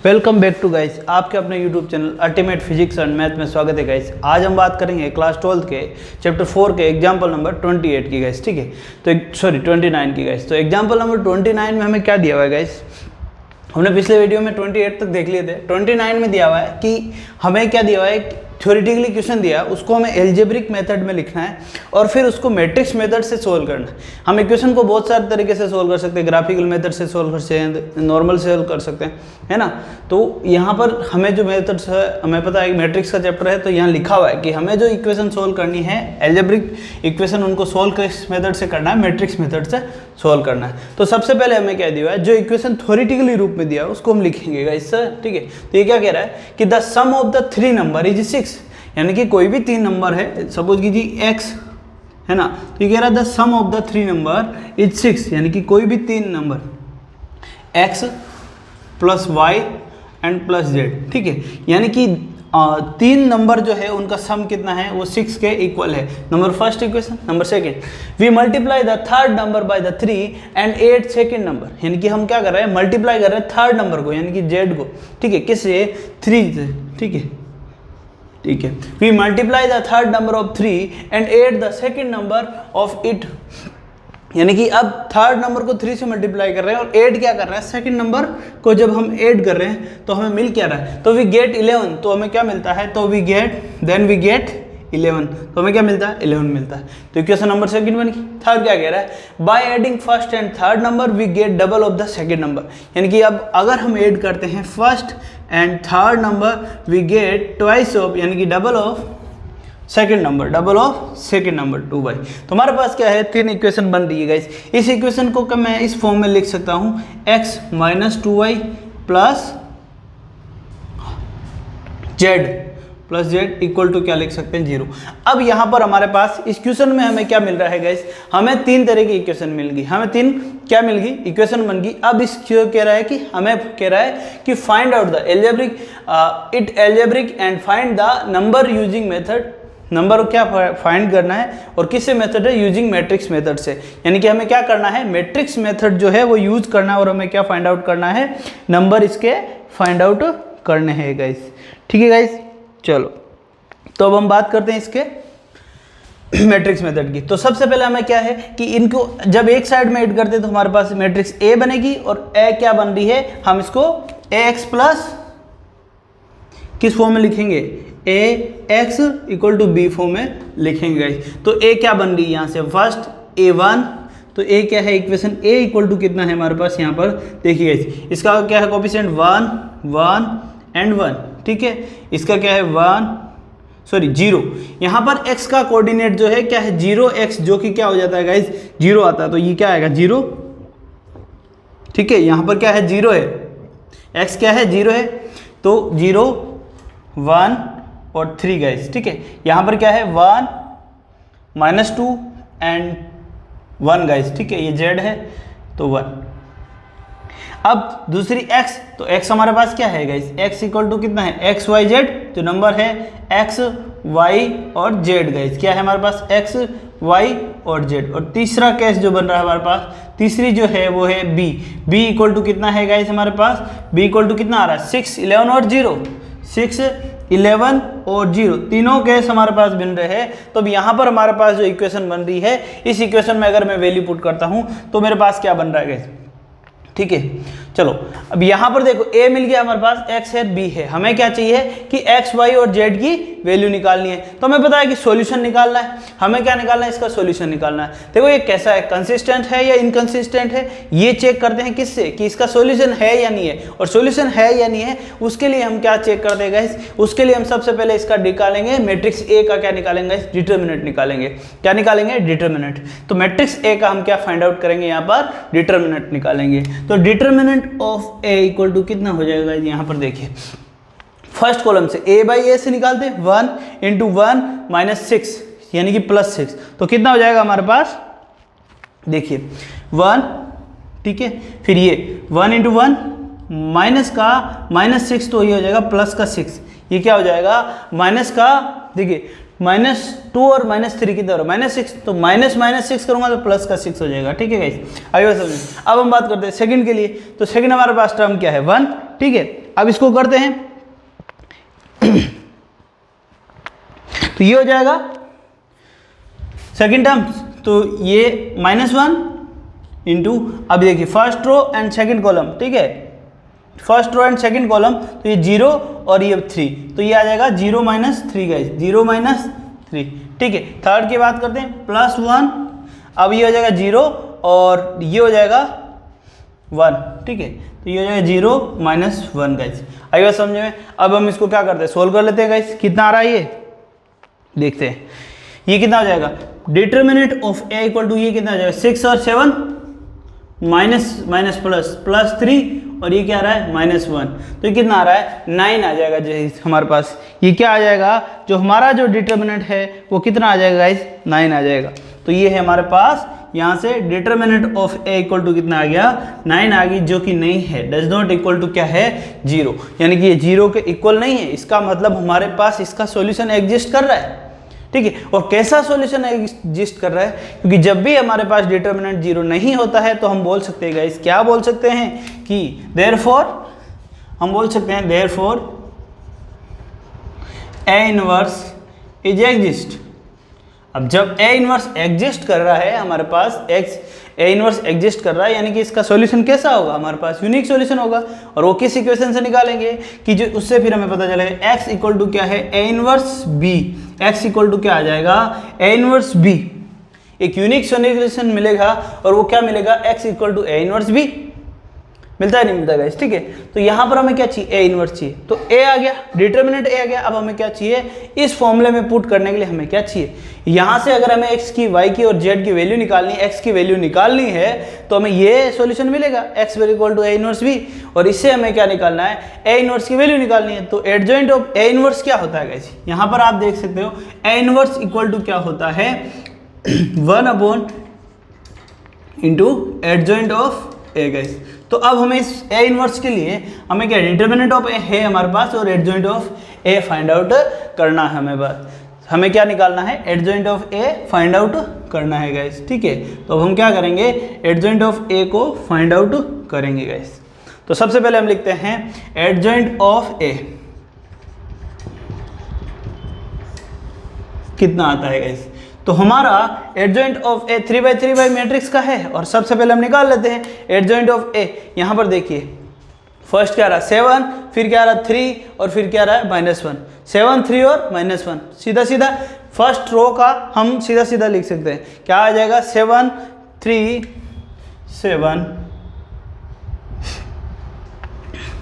Welcome back to guys, आपके अपने YouTube channel ultimate physics and math में स्वागत है गाइस। आज हम बात करेंगे क्लास 12 के चैप्टर 4 के एग्जाम्पल नंबर 28 की गाइस, ठीक है। तो 29 की गाइस। तो एग्जाम्पल नंबर 29 में हमें क्या दिया हुआ है गाइस, हमने पिछले वीडियो में 28 तक देख लिए थे। 29 में दिया हुआ है कि हमें क्या दिया हुआ है, थ्योरेटिकली क्वेश्चन दिया, उसको हमें एल्जेब्रिक मेथड में लिखना है और फिर उसको मैट्रिक्स मेथड से सोल्व करना है। हम इक्वेशन को बहुत सारे तरीके से सोल्व कर सकते हैं, ग्राफिकल मेथड से सोल्व कर सकते हैं, नॉर्मल से सोल्व कर सकते हैं, है ना। तो यहाँ पर हमें जो मेथड्स है, हमें पता है मैट्रिक्स का चैप्टर है, तो यहाँ लिखा हुआ है कि हमें जो इक्वेशन सोल्व करनी है एल्जेब्रिक इक्वेशन, उनको सोल्व किस मेथड से करना है, मैट्रिक्स मेथड से सोल्व करना है। तो सबसे पहले हमें क्या दिया हुआ है, जो इक्वेशन थ्योरेटिकली रूप में दिया है उसको हम लिखेंगे गाइस, ठीक है। तो ये क्या कह रहा है कि the sum of the three number is 6, यानी कि कोई भी तीन नंबर है, सपोज कीजिए x है ना, तो ये कह रहा है the sum of the three number is 6, यानी कि कोई भी तीन number x plus y and plus z, ठीक है। यानी कि तीन नंबर जो है उनका सम कितना है, वो 6 के इक्वल है। Number first equation. Number second, we multiply the third number by the 3 and 8 second number, यानी कि हम क्या कर रहे हैं, मल्टीप्लाई कर रहे हैं थर्ड नंबर को, यानी कि जेड को, ठीक है, किससे, 3 से, ठीक है, ठीक है। We multiply the third number of 3 and 8 the second number of it, यानी कि अब थर्ड नंबर को 3 से मल्टीप्लाई कर रहे हैं और 8 क्या कर रहे हैं, सेकंड नंबर को जब हम ऐड कर रहे हैं तो हमें मिल क्या रहा है, तो वी गेट 11, तो हमें क्या मिलता है, तो वी गेट 11, तो हमें क्या मिलता है, 11 मिलता है। तो इक्वेशन नंबर सेकंड बन गई। थर्ड क्या कह रहा है, by adding first and third number we get double of the second number, यानी कि अब अगर हम ऐड करते हैं first and third number we get twice of, यानी कि double of second number 2 by. तो हमारे पास क्या है, तीन इक्वेशन बन रही है गाइस। इस इक्वेशन को मैं इस फॉर्म में लिख सकता हूं, x minus 2y plus z equal to क्या लिख सकते हैं, 0। अब यहाँ पर हमारे पास इस क्वेश्चन में हमें क्या मिल रहा है गाइस, हमें तीन तरह की इक्वेशन मिल गई, हमें तीन क्या मिल गई, इक्वेशन बन गई। अब इस कह रहा है कि हमें कह रहा है कि find out the algebraic and find the number using method, number को क्या फाइंड करना है और किससे मेथड है, यूजिंग मैट्रिक्स मेथड से, यानी कि हमें क्या करना है, मैट्रिक्स मेथड जो है वो यूज करना है और हमें क्या फाइंड आउट करना है, नंबर इसके फाइंड आउट करने हैं गाइस, ठीक है गाइस। चलो तो अब हम बात करते हैं इसके मैट्रिक्स मेथड की। तो सबसे पहले हमें क्या है कि इनको जब एक साइड में ऐड करते हैं तो हमारे पास मैट्रिक्स ए बनेगी और ए क्या बन रही है, हम इसको ए एक्स प्लस किस फॉर्म में लिखेंगे, A X equal to B form में लिखेंगे गाइस। तो ए क्या बन रही है यहाँ से, फर्स्ट A1, तो ए क्या है, इक्वेशन ए इक्वल टू कितना है हमारे पास, यहाँ पर देखिए गाइस, इसका क्या है कोएफिशिएंट 1 एंड 1, ठीक है। इसका क्या है 0, यहाँ पर x का कोऑर्डिनेट जो है क्या है 0x, जो कि क्या हो जाता है गाइस 0 आता है, तो ये क्या आएगा 0, ठीक है। यहाँ पर क्या है 0 है, x क्या है 0 है, तो 0 1 और 3 गाइस, ठीक है। यहाँ पर क्या है 1 माइनस 2 एंड 1 गाइस, ठीक है, ये z है तो 1। अब दूसरी x, तो x हमारे पास क्या है गाइस, x इक्वल टू कितना है, x y z, जो नंबर है x y और z गाइस, क्या है हमारे पास x y और z। और तीसरा केस जो बन रहा है हमारे पास, तीसरी जो है वो है b इक्वल टू कितना है गाइस हमारे पास, b इक्वल टू कितना आ रहा है 6 11 और 0, 6 11 और 0, तीनों केस हमारे पास बन रहे हैं। तो अब यहाँ पर हमारे पास जो इक्वेशन बन रही है, इस इक्वेशन में अगर मैं वैल्यू पुट करता हूँ तो मेरे पास क्या बन रहा है गाइस, ठीक है। चलो अब यहाँ पर देखो a मिल गया हमारे पास, x है b है, हमें क्या चाहिए कि x y और z की वैल्यू निकालनी है। तो हमें पता है कि सॉल्यूशन निकालना है, हमें क्या निकालना है, इसका सॉल्यूशन निकालना है। देखो ये कैसा है, कंसिस्टेंट है या इनकंसिस्टेंट है, ये चेक करते हैं किससे, कि इसका सॉल्यूशन है या नहीं है, और सॉल्यूशन है या नहीं है उसके लिए हम क्या चेक करते हैं गाइस, उसके लिए हम सबसे पहले इसका निकालेंगे मैट्रिक्स ए का क्या निकालेंगे, डिटर्मिनेंट निकालेंगे। क्या निकालेंगे, डिटर्मिनेंट। तो मैट्रिक्स ए का हम क्या फाइंड आउट करेंगे, यहाँ पर डिटर्मिनेंट निकालेंगे। तो determinant of A equal to कितना हो जाएगा, यहाँ पर देखिए फर्स्ट कॉलम से a बाई ए से निकालते हैं, 1 इंटू 1 माइनस 6, यानी कि प्लस 6, तो कितना हो जाएगा हमारे पास, देखिए 1, ठीक है, फिर ये 1 इंटू 1 माइनस का -6, तो ये हो जाएगा प्लस का 6, ये क्या हो जाएगा माइनस का, देखिए -2 और -3 कितना हो रहा है, -6, तो -6 करूंगा तो प्लस का 6 हो जाएगा, ठीक है गाइस, आइए समझ। अब हम बात करते हैं सेकंड के लिए, तो सेकंड हमारे पास टर्म क्या है 1, ठीक है। अब इसको करते हैं तो ये हो जाएगा सेकेंड टर्म, तो ये -1 इंटू, अब देखिए first row and second column, ठीक है, first row and second column, तो ये 0 और ये 3, तो ये आ जाएगा 0 - 3 गाइस, 0 - 3, ठीक है। थर्ड की बात करते हैं +1, अब ये हो जाएगा 0 और ये हो जाएगा 1, ठीक है, तो ये हो जाएगा 0 - 1 गाइस। आई बात समझ में? अब हम इसको क्या करते हैं, सोल्व कर लेते हैं गाइस। कितना आ रहा है ये देखते हैं, ये कितना हो जाएगा, determinant of A equal to ये कितना हो जाएगा 6 और 7 माइनस प्लस 3 और ये क्या आ रहा है -1, तो ये कितना आ रहा है 9 आ जाएगा जैसे हमारे पास। ये क्या आ जाएगा, जो हमारा जो डिटर्मिनेंट है वो कितना आ जाएगा गाइस 9 आ जाएगा। तो ये है हमारे पास यहाँ से determinant of A equal to कितना आ गया 9 आ गई, जो कि नहीं है, डज नॉट इक्वल टू क्या है 0, यानी कि ये 0 के इक्वल नहीं है। इसका मतलब हमारे पास इसका सॉल्यूशन एग्जिस्ट कर रहा है, ठीक है। और कैसा सॉल्यूशन एग्जिस्ट कर रहा है, क्योंकि जब भी हमारे पास डिटर्मिनेंट 0 नहीं होता है तो हम बोल सकते हैं गाइस, क्या बोल सकते हैं कि देयरफॉर, हम बोल सकते हैं therefore A inverse is exist. अब जब ए इनवर्स एग्जिस्ट कर रहा है हमारे पास, ए इनवर्स एग्जिस्ट कर रहा है, यानी कि इसका सॉल्यूशन कैसा होगा, हमारे पास यूनिक सॉल्यूशन होगा। और वो किस इक्वेशन से निकालेंगे कि जो उससे फिर हमें पता चलेगा x इक्वल टू क्या है A inverse B, x equal to क्या आ जाएगा ए इनवर्स बी। एक यूनिक सॉल्यूशन मिलेगा और वो क्या मिलेगा x equal to A inverse B. मिलता है नहीं मिलता गाइस, ठीक है। तो यहाँ पर हमें क्या चाहिए, ए इनवर्स चाहिए, तो ए आ गया, डिटर्मिनेंट ए आ गया। अब हमें क्या चाहिए, इस फॉर्मूले में पुट करने के लिए हमें क्या चाहिए, यहाँ से अगर हमें x की, y की और z की वैल्यू निकालनी है, x की वैल्यू निकालनी है तो हमें ये सॉल्यूशन मिलेगा x equal to A inverse B. और इससे हमें क्या निकालना है, ए इनवर्स की वैल्यू निकालनी है। तो एडजॉइंट ऑफ ए इनवर्स क्या होता है गाइस, यहाँ पर आप देख सकते हो ए इनवर्स इक्वल टू क्या होता है 1 into adjoint of A guys. तो अब हमें इस ए इनवर्स के लिए हमें क्या, डिटर्मिनेंट ऑफ ए है हमारे पास और adjoint of A find out करना है हमें। बस हमें क्या निकालना है, adjoint of A find out करना है गाइस, ठीक है। तो अब हम क्या करेंगे, एडजॉइंट ऑफ ए को फाइंड आउट करेंगे गाइस। तो सबसे पहले हम लिखते हैं एडजॉइंट ऑफ ए कितना आता है गाइस। तो हमारा एडजॉइंट ऑफ ए 3×3 मैट्रिक्स का है और सबसे पहले हम निकाल लेते हैं एडजॉइंट ऑफ ए। यहाँ पर देखिए फर्स्ट क्या रहा 7, फिर क्या रहा 3 और फिर क्या रहा है -1, 7 3 और -1, सीधा सीधा फर्स्ट रो का हम सीधा सीधा लिख सकते हैं। क्या आ जाएगा 7 3 7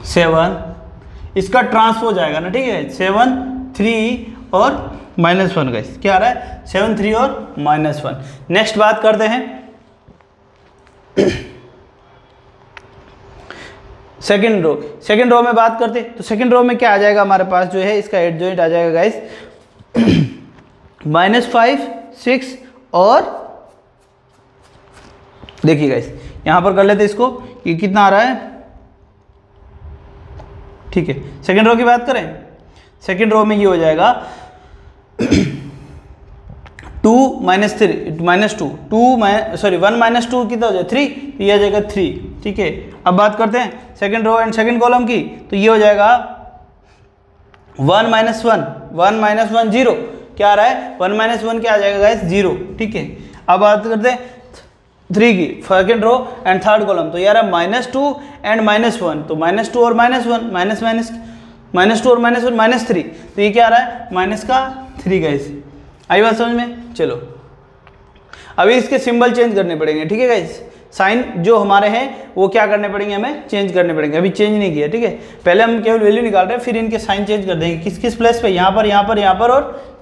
7, इसका ट्रांसपोज आएगा ना, ठीक है, 7 3 और -1 गाइस, क्या आ रहा है 7 3 और -1। नेक्स्ट बात करते हैं सेकेंड रो में बात करते हैं। तो सेकेंड रो में क्या आ जाएगा हमारे पास, जो है इसका एडजॉइंट आ जाएगा गाइस -5 6 और देखिए गाइस यहां पर कर लेते हैं इसको, ये कितना आ रहा है, ठीक है। सेकेंड रो की बात करें, सेकेंड रो में ये हो जाएगा 2 - 3 -2 1 - 2 कितना हो जाएगा 3, तो ये आ जाएगा 3, ठीक है। अब बात करते हैं second row and second column की, तो ये हो जाएगा 1 - 1 0, क्या आ रहा है 1 - 1 क्या आ जाएगा गाइस 0, ठीक है। अब बात करते हैं 3 की, second row and third column, तो यार -2 एंड -1, तो -2 और -1 -2 और -1 -3, तो ये क्या आ रहा है -3 गाइस। आई बात समझ में? चलो अभी इसके सिंबल चेंज करने पड़ेंगे, ठीक है गाइस। साइन जो हमारे हैं वो क्या करने पड़ेंगे, हमें चेंज करने पड़ेंगे। अभी चेंज नहीं किया, ठीक है। पहले हम केवल वैल्यू निकाल रहे हैं, फिर इनके साइन चेंज कर देंगे। किस किस प्लेस पे, यहाँ पर और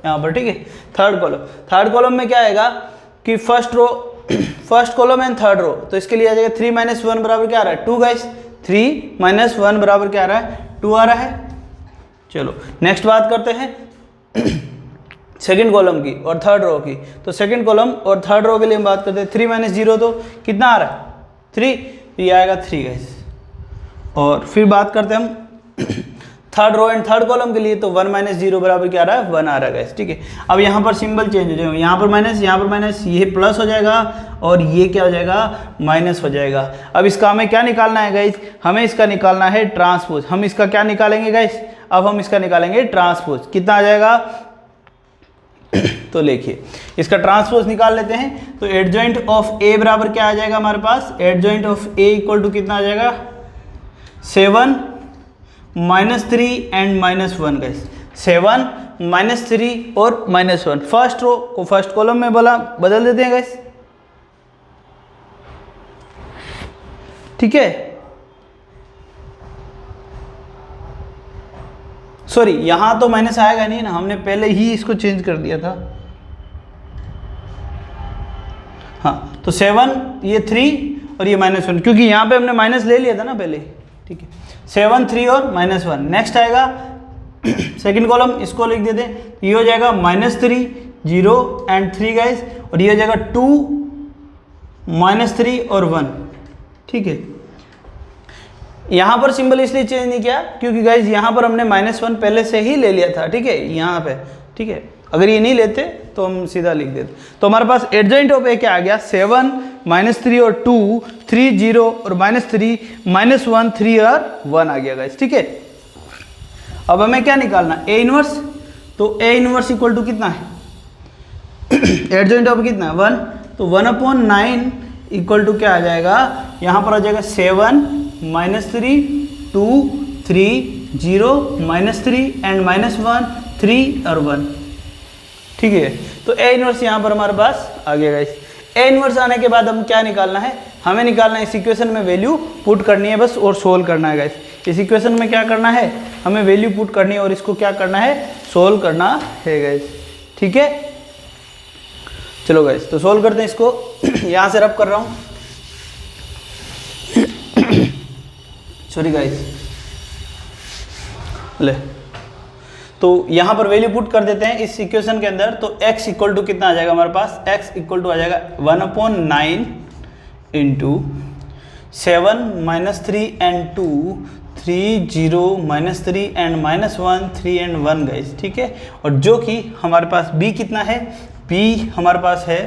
यहाँ पर, ठीक है। थर्ड कॉलम में क्या आएगा कि first column and third row, तो इसके लिए आ जाएगा 3 - 1 बराबर क्या आ रहा है 2 गाइस, 3 - 1 बराबर क्या आ रहा है 2 आ रहा है। चलो नेक्स्ट बात करते हैं सेकेंड कॉलम की और थर्ड रो की। तो सेकेंड कॉलम और थर्ड रो के लिए हम बात करते हैं 3 - 0, तो कितना आ रहा है 3, तो ये आएगा 3 गाइस। और फिर बात करते हैं हम third row and third column के लिए, तो 1 माइनस 0 बराबर क्या आ रहा है, 1 आ रहा है, ठीक है। अब यहाँ पर सिंबल चेंज हो जाएगा, यहाँ पर माइनस, ये प्लस हो जाएगा और ये क्या हो जाएगा, माइनस हो जाएगा। अब इसका हमें क्या निकालना है गाइस, हमें इसका निकालना है ट्रांसपोज। हम इसका क्या निकालेंगे गाइस, अब हम इसका निकालेंगे ट्रांसपोज। कितना आ जाएगा, तो देखिए इसका ट्रांसपोज निकाल लेते हैं। तो एडजॉइंट ऑफ ए बराबर क्या आ जाएगा हमारे पास, adjoint of A equal to कितना आ जाएगा, 7 -3 एंड -1 गाइस, 7 -3 और -1। फर्स्ट रो को फर्स्ट कॉलम में बदल देते हैं गाइस, ठीक है। सॉरी, यहां तो माइनस आएगा नहीं ना, हमने पहले ही इसको चेंज कर दिया था। हाँ, तो 7 ये 3 और ये -1, क्योंकि यहाँ पे हमने माइनस ले लिया था ना पहले, ठीक है। 7 3 और -1। नेक्स्ट आएगा सेकंड कॉलम, इसको लिख देते हैं। ये हो जाएगा -3 0 एंड 3 गाइस, और ये हो जाएगा 2 -3 और 1, ठीक है। यहाँ पर सिंबल इसलिए चेंज नहीं किया क्योंकि गाइज यहाँ पर हमने -1 पहले से ही ले लिया था, ठीक है, यहाँ पे, ठीक है। अगर ये नहीं लेते तो हम सीधा लिख देते। तो हमारे पास एडजॉइंट ऑफ ए क्या आ गया, 7 -3 और 2 3 0 और -3 -1 3 और 1 आ गया गाइज, ठीक है। अब हमें क्या निकालना, ए इनवर्स। तो ए इनवर्स इक्वल टू कितना है, एडजॉइंट ऑफ कितना है 1, तो 1/9 इक्वल टू क्या आ जाएगा, यहाँ पर आ जाएगा 7 -3 2 3 0 -3 एंड -1 3 और 1, ठीक है। तो ए इनवर्स यहाँ पर हमारे पास आ गया गाइस। ए इनवर्स आने के बाद हम क्या निकालना है, हमें निकालना है इस इक्वेशन में वैल्यू पुट करनी है बस, और सोल्व करना है गाइस। इस इक्वेशन में क्या करना है, हमें वैल्यू पुट करनी है और इसको क्या करना है, सोल्व करना है गाइस, ठीक है। चलो गाइस, तो सोल्व करते हैं इसको। यहाँ से रब कर रहा हूँ, सॉरी गाइस, ले। तो यहाँ पर वैल्यू पुट कर देते हैं इस इक्वेशन के अंदर। तो x इक्वल टू कितना आ जाएगा हमारे पास, x इक्वल टू आ जाएगा 1/9 into 7 -3 and 2 3 0 -3 and -1 3 and 1 guys, ठीक है। और जो कि हमारे पास b कितना है, b हमारे पास है,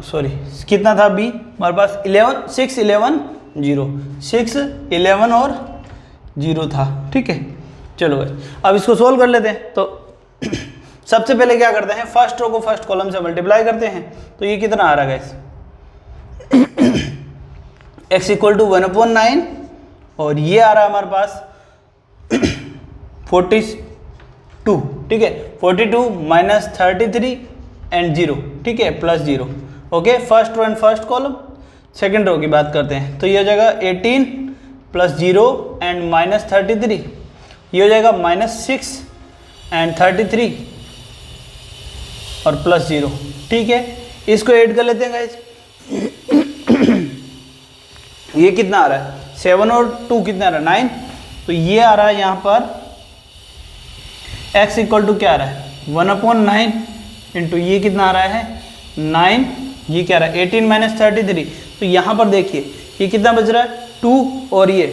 सॉरी कितना था b हमारे पास 11 6 11 0 6 11 और 0 था, ठीक है। चलो गाइस, अब इसको सोल्व कर लेते हैं। तो सबसे पहले क्या करते हैं, फर्स्ट रो को फर्स्ट कॉलम से मल्टीप्लाई करते हैं। तो ये कितना आ रहा है गाइस, x इक्वल टू 1/9 और ये आ रहा है हमारे पास 42, ठीक है। 42 -33 एंड 0, ठीक है, +0, okay. First row and first column. Second row की बात करते हैं, तो ये हो जाएगा 18 + 0 एंड -33, ये हो जाएगा -6 एंड 33 और +0, ठीक है। इसको ऐड कर लेते हैं गाइस। ये कितना आ रहा है, 7 और 2 कितना आ रहा है, 9। तो ये आ रहा है यहाँ पर x इक्वल टू क्या आ रहा है, 1/9 इंटू ये कितना आ रहा है 9, ये क्या आ रहा है 18 - 33। तो यहाँ पर देखिए ये कितना बच रहा है 2 और ये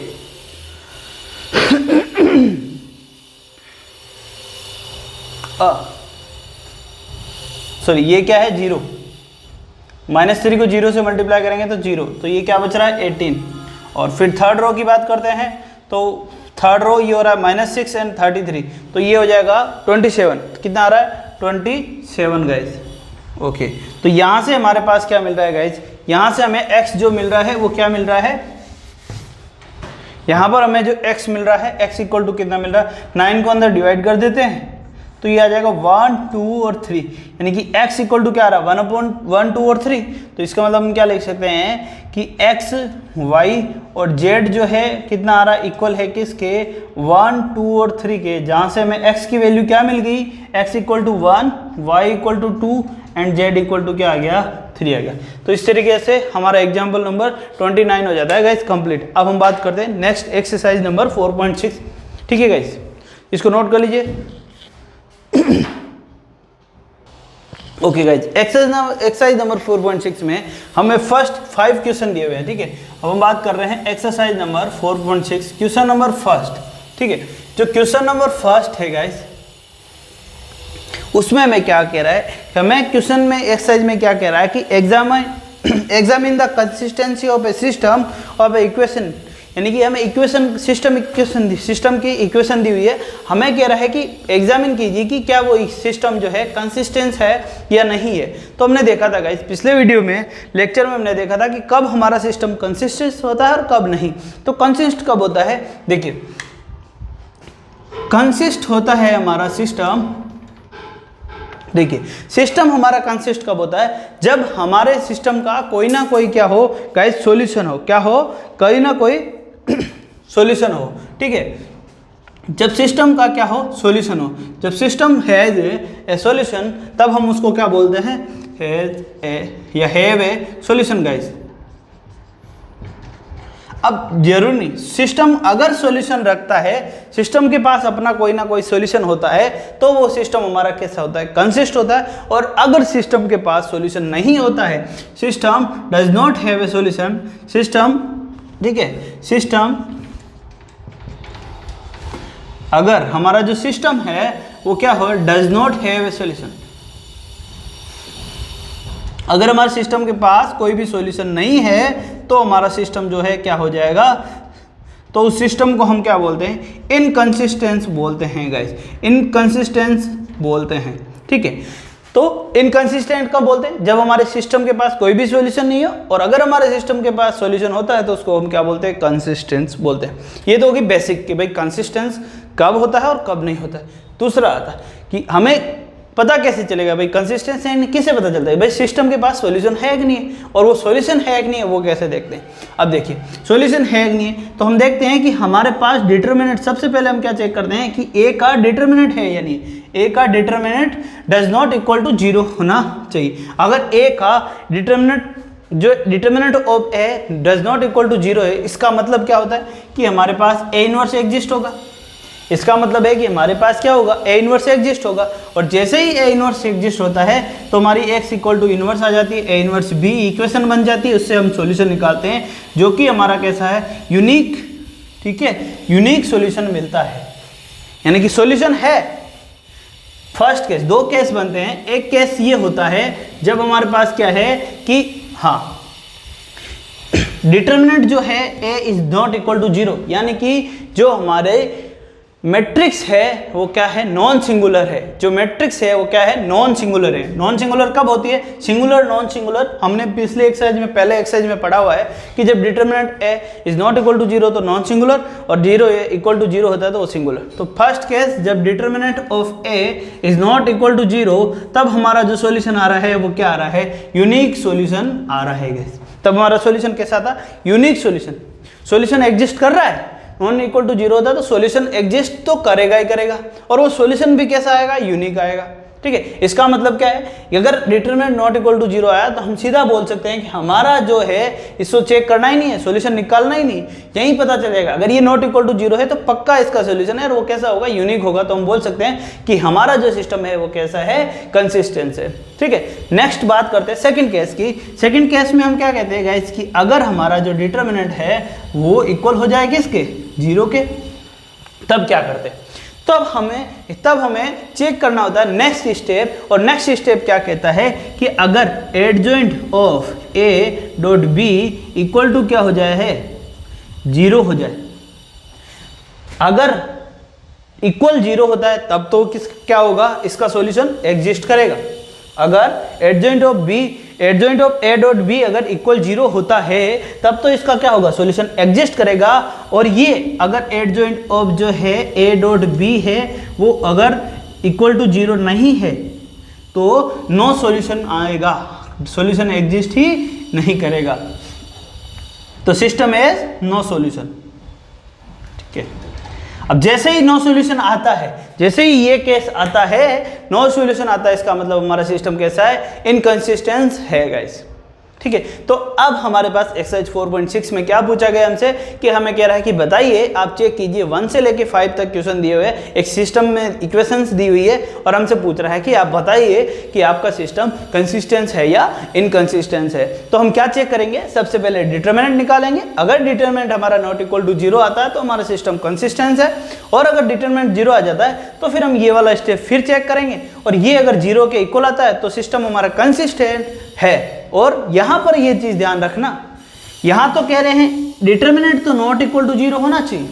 सॉरी ये क्या है 0, -3 को 0 से मल्टीप्लाई करेंगे तो 0, तो ये क्या बच रहा है 18। और फिर थर्ड रो की बात करते हैं, तो थर्ड रो ये हो रहा है -6 एंड 33, तो ये हो जाएगा 27। कितना आ रहा है 27 गाइज, ओके। तो यहाँ से हमारे पास क्या मिल रहा है गाइज, यहाँ से हमें x जो मिल रहा है वो क्या मिल रहा है, यहाँ पर हमें जो x मिल रहा है x इक्वल टू कितना मिल रहा है, 9 को अंदर डिवाइड कर देते हैं तो ये आ जाएगा 1 2 और 3, यानी कि x इक्वल टू क्या आ रहा है 1/1 2 और 3। तो इसका मतलब हम क्या लिख सकते हैं कि x y और z जो है कितना आ रहा है, इक्वल है किसके 1 2 और 3 के, जहाँ से हमें x की वैल्यू क्या मिल गई, x equal to 1 y equal to 2 and z equal to क्या आ गया 3 आ गया। तो इस तरीके से हमारा एग्जाम्पल नंबर 29 हो जाता है गाइस कंप्लीट। अब हम बात करते हैं नेक्स्ट एक्सरसाइज नंबर 4.6, ठीक है गाइस, इसको नोट कर लीजिए। ओके गाइज, एक्सरसाइज नंबर 4.6 में हमें फर्स्ट 5 क्वेश्चन दिए हुए हैं, ठीक है। अब हम बात कर रहे हैं exercise number 4.6, question number first. ठीक है। जो क्वेश्चन नंबर फर्स्ट है गाइस, उसमें हमें क्या कह रहा है, हमें क्वेश्चन में एक्सरसाइज में क्या कह रहा है कि examine the consistency of A system of A equation, यानी कि हमें इक्वेशन सिस्टम की इक्वेशन दी हुई है, हमें कह रहा है कि एग्जामिन कीजिए कि क्या वो सिस्टम जो है कंसिस्टेंस है या नहीं है। तो हमने देखा था गाइस पिछले वीडियो में, लेक्चर में हमने देखा था कि कब हमारा सिस्टम कंसिस्टेंस होता है और कब नहीं। तो कंसिस्ट कब होता है, देखिए कंसिस्ट होता है हमारा सिस्टम, देखिए सिस्टम हमारा कंसिस्ट कब होता है, जब हमारे सिस्टम का कोई ना कोई क्या हो गाइस, सॉल्यूशन हो, क्या हो, कोई ना कोई सॉल्यूशन हो, ठीक है। जब सिस्टम का क्या हो, सॉल्यूशन हो, जब सिस्टम हैज ए सॉल्यूशन, तब हम उसको क्या बोलते हैं, हैज ए या हैव ए सॉल्यूशन गाइस। अब जरूर नहीं, सिस्टम अगर सॉल्यूशन रखता है, सिस्टम के पास अपना कोई ना कोई सॉल्यूशन होता है, तो वो सिस्टम हमारा कैसा होता है, कंसिस्ट होता है। और अगर सिस्टम के पास सॉल्यूशन नहीं होता है, system does not have a solution, system, ठीक है, सिस्टम अगर हमारा जो सिस्टम है वो क्या हो, does not have a solution, अगर हमारे सिस्टम के पास कोई भी सॉल्यूशन नहीं है, तो हमारा सिस्टम जो है क्या हो जाएगा, तो उस सिस्टम को हम क्या बोलते हैं, इनकंसिस्टेंस बोलते हैं गाइस, इनकंसिस्टेंस बोलते हैं, ठीक है। तो इनकंसिस्टेंट कब बोलते हैं, जब हमारे सिस्टम के पास कोई भी सॉल्यूशन नहीं है, और अगर हमारे सिस्टम के पास सॉल्यूशन होता है तो उसको हम क्या बोलते हैं, कंसिस्टेंस बोलते हैं। ये तो होगी बेसिक कि भाई कंसिस्टेंस कब होता है और कब नहीं होता है। दूसरा आता है कि हमें पता कैसे चलेगा भाई कंसिस्टेंस है, किससे पता चलता है भाई सिस्टम के पास सॉल्यूशन है कि नहीं है, और वो सॉल्यूशन है कि नहीं है वो कैसे देखते हैं। अब देखिए सॉल्यूशन है कि नहीं है, तो हम देखते हैं कि हमारे पास डिटरमिनेंट, सबसे पहले हम क्या चेक करते हैं कि ए का डिटरमिनेंट है या नहीं, ए का determinant does not equal to 0 होना चाहिए। अगर ए का डिटरमिनेंट, जो determinant of A does not equal to 0 है, इसका मतलब क्या होता है कि हमारे पास ए इनवर्स एग्जिस्ट होगा। इसका मतलब है कि हमारे पास क्या होगा, ए इनवर्स एग्जिस्ट होगा, और जैसे ही ए इनवर्स एग्जिस्ट होता है तो हमारी x इक्वल टू इनवर्स आ जाती है, ए इनवर्स बी इक्वेशन बन जाती है, उससे हम सॉल्यूशन निकालते हैं जो कि हमारा कैसा है, यूनिक, ठीक है, यूनिक सॉल्यूशन मिलता है, यानी कि सॉल्यूशन है। फर्स्ट केस, दो केस बनते हैं, एक केस ये होता है जब हमारे पास क्या है कि हाँ डिटरमिनेंट जो है ए इज नॉट इक्वल टू 0, यानी कि जो हमारे मैट्रिक्स है वो क्या है, नॉन सिंगुलर है, जो मैट्रिक्स है वो क्या है, नॉन सिंगुलर है। नॉन सिंगुलर कब होती है, सिंगुलर, नॉन सिंगुलर हमने पिछले एक्सरसाइज में, पहले एक्सरसाइज में पढ़ा हुआ है कि जब determinant A is not equal to 0 तो नॉन सिंगुलर, और 0 इक्वल टू 0 होता है तो वो सिंगुलर। तो फर्स्ट केस जब determinant of A is not equal to 0, तब हमारा जो सॉल्यूशन आ रहा है वो क्या आ रहा है, यूनिक सॉल्यूशन आ रहा है। तब हमारा सॉल्यूशन कैसा था, यूनिक सॉल्यूशन। सॉल्यूशन एग्जिस्ट कर रहा है, नॉन इक्वल टू 0 होता है तो सॉल्यूशन एग्जिस्ट तो करेगा ही करेगा, और वो सॉल्यूशन भी कैसा आएगा, यूनिक आएगा, ठीक है। इसका मतलब क्या है कि अगर डिटरमिनेंट नॉट इक्वल टू 0 आया तो हम सीधा बोल सकते हैं कि हमारा जो है इसको चेक करना ही नहीं है, सॉल्यूशन निकालना ही नहीं, यहीं पता चलेगा। अगर ये नॉट इक्वल टू 0 है तो पक्का इसका सॉल्यूशन है, और वो कैसा होगा, यूनिक होगा। तो हम बोल सकते हैं कि हमारा जो सिस्टम है वो कैसा है, कंसिस्टेंस है, ठीक है। नेक्स्ट बात करते हैं सेकंड केस की। सेकंड केस में हम क्या कहते हैं गाइस कि अगर हमारा जो डिटरमिनेंट है वो इक्वल हो जाए किसके, 0 के, तब क्या करते हैं, तब हमें चेक करना होता है नेक्स्ट स्टेप। और नेक्स्ट स्टेप क्या कहता है कि अगर adjoint of A dot B equal to क्या हो जाए है, 0 हो जाए। अगर इक्वल 0 होता है तब तो क्या होगा, इसका सॉल्यूशन एग्जिस्ट करेगा। अगर adjoint of A dot B अगर इक्वल 0 होता है तब तो इसका क्या होगा, सॉल्यूशन एग्जिस्ट करेगा। और ये अगर एडजॉइंट ऑफ जो है ए डॉट बी है वो अगर इक्वल टू 0 नहीं है तो नो सॉल्यूशन आएगा, सॉल्यूशन एग्जिस्ट ही नहीं करेगा। तो सिस्टम इज नो सॉल्यूशन, ठीक है। अब जैसे ही नो सॉल्यूशन आता है, जैसे ही ये केस आता है, नो सॉल्यूशन आता है, इसका मतलब हमारा सिस्टम कैसा है, इनकंसिस्टेंस है गाइस, ठीक है। तो अब हमारे पास एक्सरसाइज 4.6 में क्या पूछा गया हमसे कि हमें कह रहा है कि बताइए, आप चेक कीजिए 1 से लेके 5 तक क्वेश्चन दिए हुए हैं, एक सिस्टम में इक्वेशंस दी हुई है और हमसे पूछ रहा है कि आप बताइए कि आपका सिस्टम कंसिस्टेंस है या इनकंसिस्टेंस है। तो हम क्या चेक करेंगे, सबसे पहले डिटरमिनेंट निकालेंगे। अगर डिटरमिनेंट हमारा नॉट इक्वल टू 0 आता है तो हमारा सिस्टम कंसिस्टेंस है, और अगर डिटरमिनेंट 0 आ जाता है तो फिर हम ये वाला स्टेप फिर चेक करेंगे, और ये अगर 0 के इक्वल आता है तो सिस्टम हमारा कंसिस्टेंट है। और यहां पर ये चीज ध्यान रखना, यहां तो कह रहे हैं डिटरमिनेंट तो नॉट इक्वल टू 0 होना चाहिए,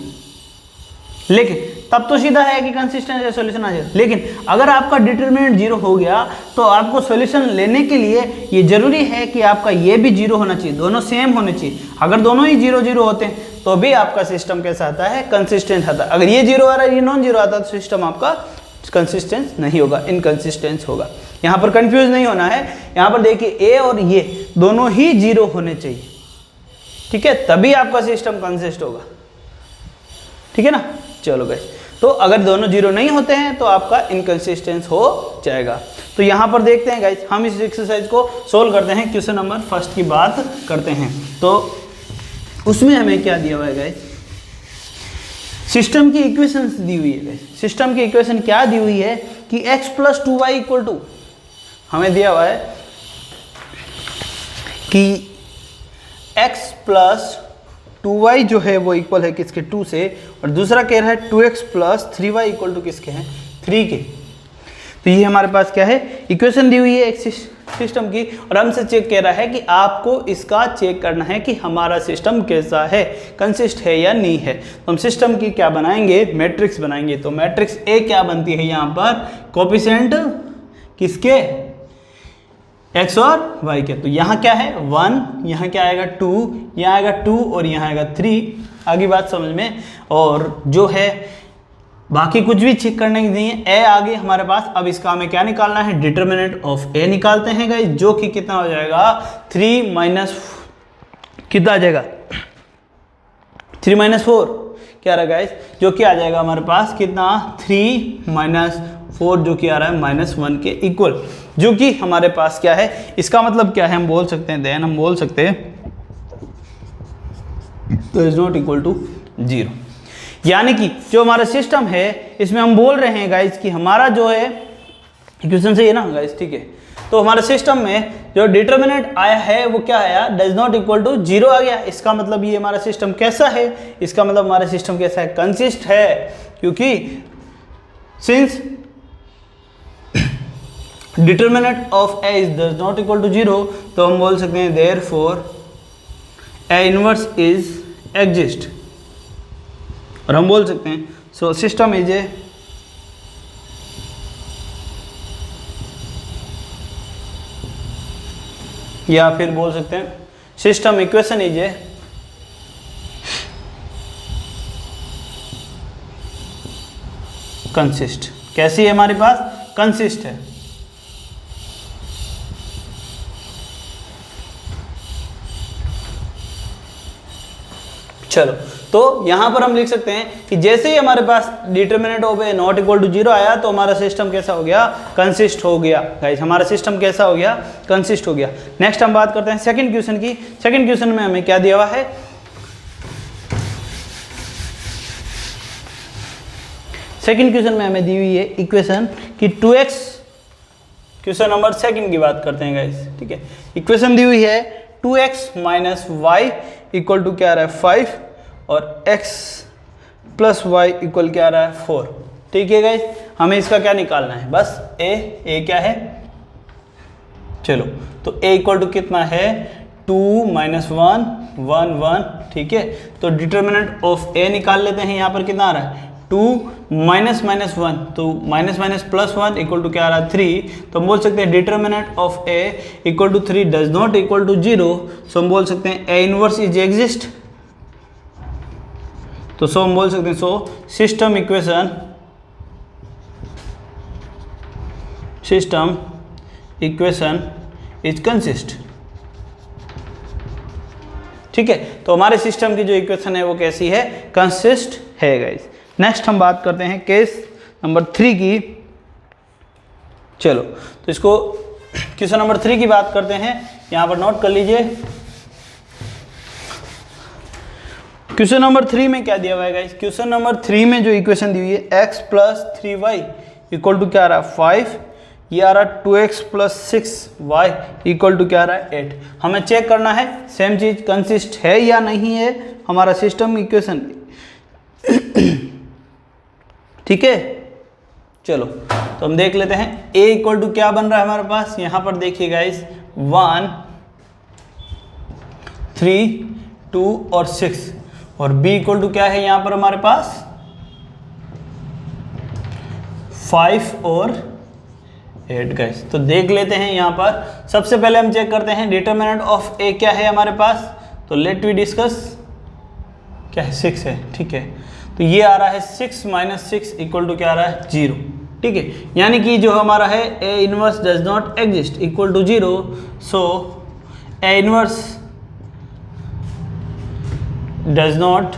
लेकिन तब तो सीधा है कि कंसिस्टेंट है, सॉल्यूशन आ जाए। लेकिन अगर आपका डिटरमिनेंट 0 हो गया तो आपको सॉल्यूशन लेने के लिए ये जरूरी है कि आपका ये भी 0 होना चाहिए, दोनों सेम होने चाहिए। अगर दोनों ही 0 0 होते हैं तो भी आपका सिस्टम कैसा आता है, कंसिस्टेंट आता है। अगर ये 0 आ रहा है, ये नॉन 0 आता है, तो सिस्टम आपका कंसिस्टेंस नहीं होगा, इनकंसिस्टेंस होगा। यहाँ पर कंफ्यूज नहीं होना है, यहाँ पर देखिए ए और ये दोनों ही 0 होने चाहिए, ठीक है, तभी आपका सिस्टम कंसिस्ट होगा, ठीक है ना। चलो गाइस, तो अगर दोनों 0 नहीं होते हैं तो आपका इनकंसिस्टेंस हो जाएगा। तो यहाँ पर देखते हैं गाइस, हम इस एक्सरसाइज को सोल्व करते हैं। क्वेश्चन नंबर फर्स्ट की बात करते हैं, तो उसमें हमें क्या दिया हुआ है गाइस, सिस्टम की इक्वेशंस दी हुई है गाइस। सिस्टम की इक्वेशन क्या दी हुई है कि x plus 2y equal to, हमें दिया हुआ है कि x प्लस 2y जो है वो इक्वल है किसके, 2 से, और दूसरा कह रहा है 2x plus 3y equal to किसके हैं, 3 के। तो ये हमारे पास क्या है, इक्वेशन दी हुई है एक सिस्टम की, और हमसे चेक कह रहा है कि आपको इसका चेक करना है कि हमारा सिस्टम कैसा है, कंसिस्ट है या नहीं है। तो हम सिस्टम की क्या बनाएंगे, मैट्रिक्स बनाएंगे। तो मैट्रिक्स ए क्या बनती है यहाँ पर, कोफिशिएंट किसके, x और y के। तो यहाँ क्या है 1, यहाँ क्या आएगा 2, यहाँ आएगा 2 और यहाँ आएगा 3। आगे बात समझ में। और जो है बाकी कुछ भी चेक करने की नहीं है, ए आगे हमारे पास। अब इसका हमें क्या निकालना है, डिटरमिनेंट ऑफ ए निकालते हैं गाइस, जो कि कितना हो जाएगा 3 माइनस, कितना आ जाएगा 3 माइनस 4 क्या रहा गाइस, जो कि आ जाएगा हमारे पास कितना 3 माइनस 4, जो कि आ रहा है -1 के इक्वल, जो कि हमारे पास क्या है, इसका मतलब क्या है, हम बोल सकते हैं, देन हम बोल सकते हैं तो इज नॉट इक्वल टू 0। यानी कि जो हमारा सिस्टम है इसमें हम बोल रहे हैं गाइस कि हमारा जो है इक्वेशन से, ये ना गाइस, ठीक है। तो हमारे सिस्टम में जो डिटरमिनेंट आया है वो क्या आया, डज नॉट इक्वल टू 0 आ गया। इसका मतलब ये हमारा सिस्टम कैसा है, इसका मतलब हमारा सिस्टम कैसा है, कंसिस्ट है, क्योंकि since determinant of A is does not equal to 0, तो हम बोल सकते हैं therefore A inverse is exist, और हम बोल सकते हैं सो सिस्टम इज ए या फिर बोल सकते हैं system equation is a consist. कैसी है हमारे पास, कंसिस्ट है। चलो, तो यहां पर हम लिख सकते हैं कि जैसे ही हमारे पास determinant of A not equal to 0 आया तो हमारा सिस्टम कैसा हो गया, कंसिस्ट हो गया गाइस। हमारा सिस्टम कैसा हो गया, कंसिस्ट हो गया। नेक्स्ट हम बात करते हैं सेकंड क्वेश्चन की। सेकंड क्वेश्चन में हमें क्या दिया हुआ है, सेकंड क्वेश्चन में हमें दी हुई है इक्वेशन कि 2x, क्वेश्चन नंबर सेकंड की बात करते हैं गाइस, ठीक है। इक्वेशन दी हुई है 2x minus Y equal to क्या आ रहा है 5, और x प्लस वाई इक्वल क्या आ रहा है 4, ठीक है गाइस। हमें इसका क्या निकालना है, बस a क्या है, चलो, तो a इक्वल टू कितना है 2 माइनस 1 1 1, ठीक है। तो डिटरमिनेंट ऑफ a निकाल लेते हैं, यहाँ पर कितना आ रहा है 2 माइनस माइनस 1, तो minus minus plus 1 equal to क्या आ रहा है 3। तो हम बोल सकते हैं determinant of a equal to 3 does not equal to 0, so हम बोल सकते हैं a इनवर्स इज एग्जिस्ट। तो सो हम बोल सकते हैं so system equation is consist, ठीक है। तो हमारे सिस्टम की जो इक्वेशन है वो कैसी है, कंसिस्ट है गाइस। नेक्स्ट हम बात करते हैं केस नंबर 3 की। चलो, तो इसको क्वेश्चन नंबर 3 की बात करते हैं यहाँ पर नोट कर लीजिए। क्वेश्चन नंबर 3 में क्या दिया हुआ है गाइस? क्वेश्चन नंबर 3 में जो इक्वेशन दी हुई है x plus 3y equal to क्या आ रहा है 5, ये आ रहा है 2x plus 6y equal to क्या आ रहा है 8। हमें चेक करना है सेम चीज कंसिस्ट है या नहीं है हमारा सिस्टम इक्वेशन। ठीक है, चलो तो हम देख लेते हैं। a इक्वल टू क्या बन रहा है हमारे पास, यहाँ पर देखिए गाइस 1, 3, 2 और 6, और b इक्वल टू क्या है यहाँ पर हमारे पास 5 और 8 गाइस। तो देख लेते हैं यहाँ पर। सबसे पहले हम चेक करते हैं डिटरमिनेंट ऑफ a क्या है हमारे पास, तो लेट वी डिस्कस। क्या है 6 है, ठीक है। तो ये आ रहा है 6 माइनस 6 इक्वल टू क्या आ रहा है 0, ठीक है। यानी कि जो हमारा है a inverse does not exist equal to 0, so a inverse does not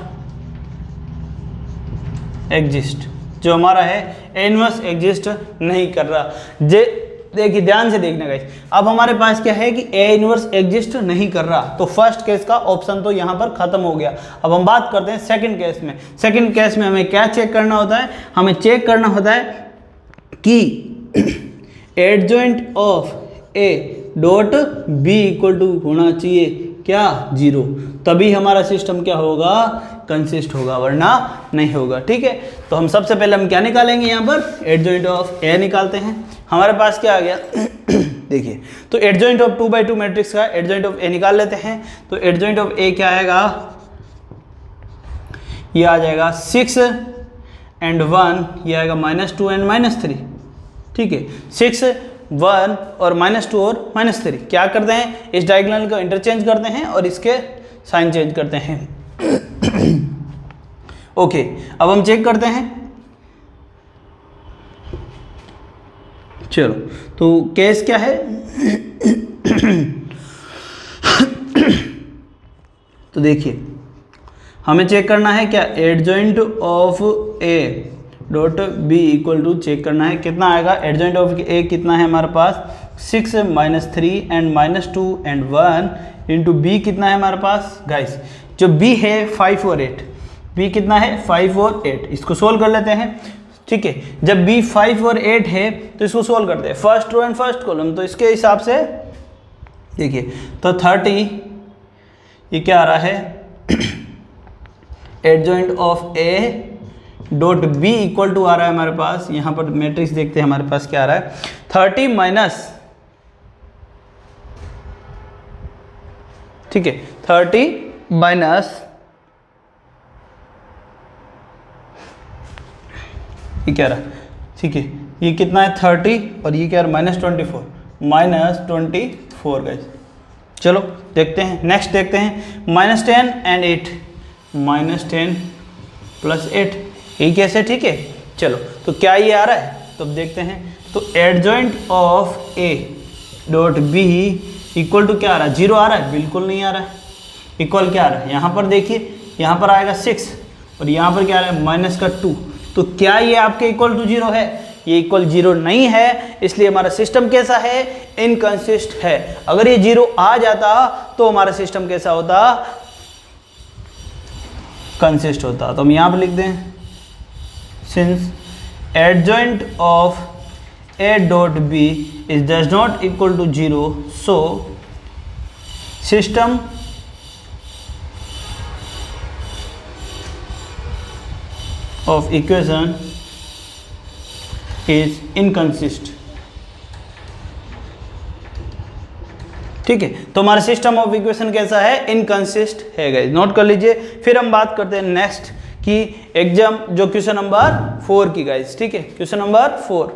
exist, जो हमारा है a इनवर्स एग्जिस्ट नहीं कर रहा। देखिए ध्यान से देखना गाइस, अब हमारे पास क्या है कि a इनवर्स एग्जिस्ट नहीं कर रहा, तो फर्स्ट केस का ऑप्शन तो यहाँ पर खत्म हो गया। अब हम बात करते हैं सेकंड केस में। सेकंड केस में हमें क्या चेक करना होता है, हमें चेक करना होता है कि adjoint of a dot b equal to होना चाहिए क्या 0, तभी हमारा सिस्टम क्या होगा कंसिस्ट होगा, वरना नहीं होगा। ठीक है, तो हम सबसे पहले हम क्या निकालेंगे यहाँ पर एडजॉइंट ऑफ a निकालते हैं। हमारे पास क्या आ गया देखिए, तो एडजॉइंट ऑफ 2/2 मैट्रिक्स का एडजॉइंट ऑफ a निकाल लेते हैं। तो एडजॉइंट ऑफ a क्या आएगा, ये आ जाएगा 6 and 1, ये आएगा -2 and -3। ठीक है, 6, 1 और -2 और -3 क्या करते हैं, इस डायगोनल को इंटरचेंज करते हैं और इसके साइन चेंज करते हैं। ओके, अब हम चेक करते हैं। चलो, तो केस क्या है तो देखिए हमें चेक करना है क्या adjoint of a dot B equal to check करना है कितना आएगा। एडजॉइंट ऑफ a कितना है हमारे पास 6 -3 एंड -2 एंड 1 इंटू बी कितना है हमारे पास गाइस, जो b है 5 और 8, b कितना है 5 और 8। इसको सोल्व कर लेते हैं। ठीक है, जब b 5 और 8 है तो इसको सोल्व करते हैं first row and first column. तो इसके हिसाब से देखिए, तो 30 ये क्या आ रहा है adjoint of a dot b equal to आ रहा है हमारे पास, यहाँ पर मैट्रिक्स देखते हैं हमारे पास क्या आ रहा है 30 माइनस, ठीक है 30 माइनस ये क्या रहा है, ठीक है ये कितना है 30 और ये क्या है -24 गाइस। चलो देखते हैं, नेक्स्ट देखते हैं -10 एंड 8 -10 प्लस 8 ये कैसे, ठीक है। चलो तो क्या ये आ रहा है, तो अब देखते हैं। तो adjoint of a dot B equal to क्या आ रहा है 0 आ रहा है, बिल्कुल नहीं आ रहा है। इक्वल क्या आ रहा है, यहाँ पर देखिए यहाँ पर आएगा 6 और यहाँ पर क्या आ रहा है -2। तो क्या ये आपके इक्वल टू 0 है, ये इक्वल 0 नहीं है, इसलिए हमारा सिस्टम कैसा है इनकंसिस्ट है। अगर ये 0 आ जाता तो हमारा सिस्टम कैसा होता कंसिस्ट होता। तो हम यहाँ पर लिख दें since adjoint of a dot b is does not equal to 0, so system of equation is inconsist। ठीक है, तो हमारा सिस्टम ऑफ इक्वेशन कैसा है इनकंसिस्ट है गाइस, नोट कर लीजिए। फिर हम बात करते हैं नेक्स्ट की एग्जाम जो क्वेश्चन नंबर 4 की गाइस। ठीक है, क्वेश्चन नंबर 4